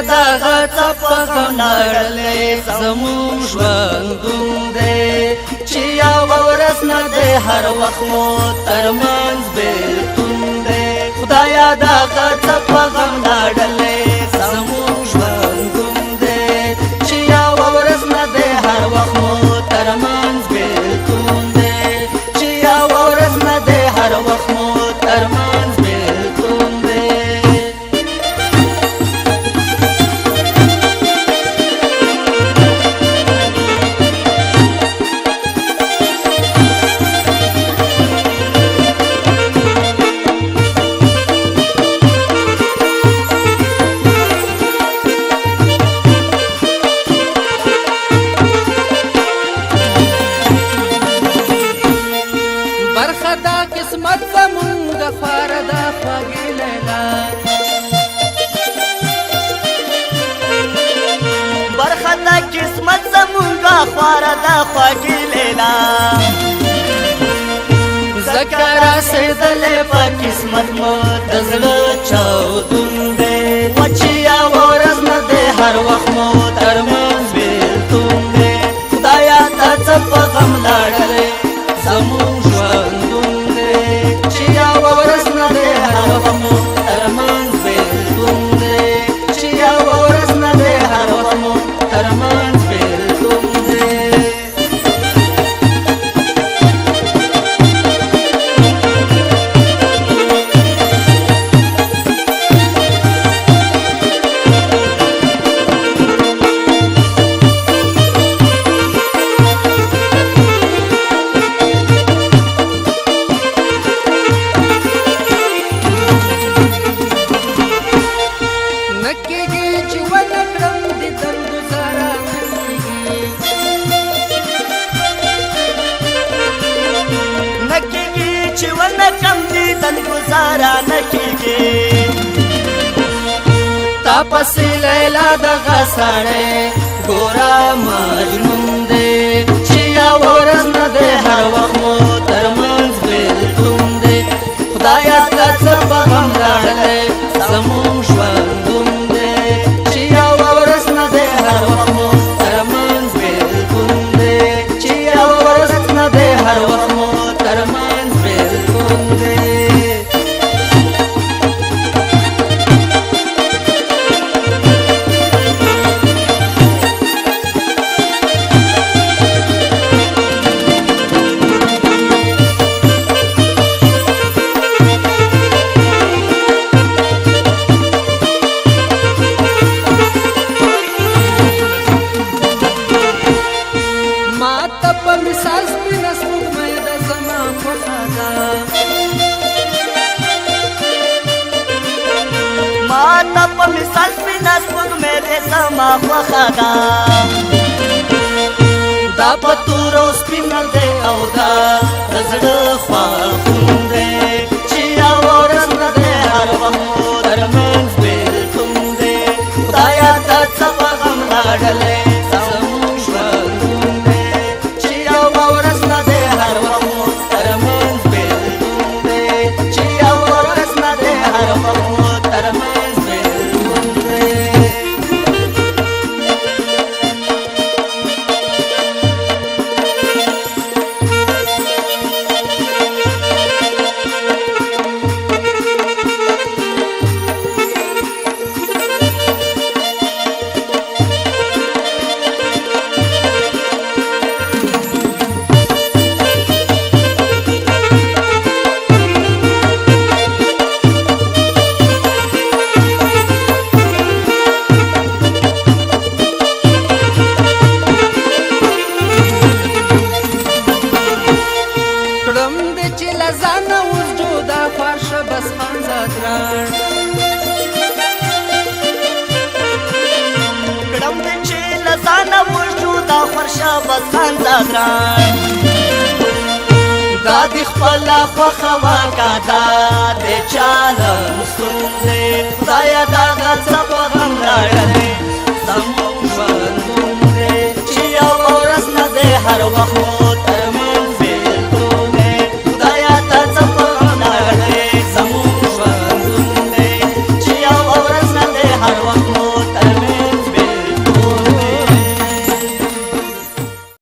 دغه څپه غم لړلې زموږ ژوندون دی چې یوه ورځ نه دی هر وخت مو ترمنځ بېلتون دی خدایه دغه څپه غم لړلې زموږ ژوندون دی چې یوه ورځ نه دی هر وخت مو ترمنځ بېلتون دی چې یوه ورځ نه دی هر وخت مو ترمنځ بېلتون دی برخه دا قسمت زمونږ خواره ده خوږې لیلا برخه دا قسمت زمونږ خواره ده خوږې لیلا ځکه رسېدلې په قسمت مو د زړه چاودون دی چې یوه ورځ نه دی هر وخت مو ترمنځ بېلتون دی خدایه دا څپه غم لړلې زموږ ژوندون دی چې یوه ورځ نه دی هر وخت مو ترمنځ بېلتون دی چې یوه ورځ نه دی هر وخت مو ترمنځ بېلتون دی گزارا نکیږي تا پسې لیلا دغه سړی ګوره مجنون دی چې یوه ورځ نه دی هر وخت مو ترمنځ بېلتون دی خدایه دا څپه غم لړلی زموږ ژوندون دی چې یوه ورځ نه دی هر وخت مو ترمنځ بېلتون دی چې یوه ورځ نه دی هر وخت مو ترمنځ بېلتون دی ماته په مثال سپینه سپوږمۍ دې زما خوښه ده دا په تورو سپینه دی او دا د زړه خواخون دی چې یوه ورځ نه دی هر وخت مو ترمنځ بېلتون دی خدایه دا څپه غم لړلی زموږ ژوندون دی چې یوه ورځ نه دی هر وخت مو ترمنځ بېلتون دی چې یوه ورځ نه دی هر وخت مو ترمنځ کړم دې چې له ځانه وجوده خورشه بس خان زادران دا دې خپله خوښه وکړه دا دې چاله ستون دی خدایه دغه څپه غم لړلی زموږ ژوندون دی چې یوه ورځ نه دی هر وخت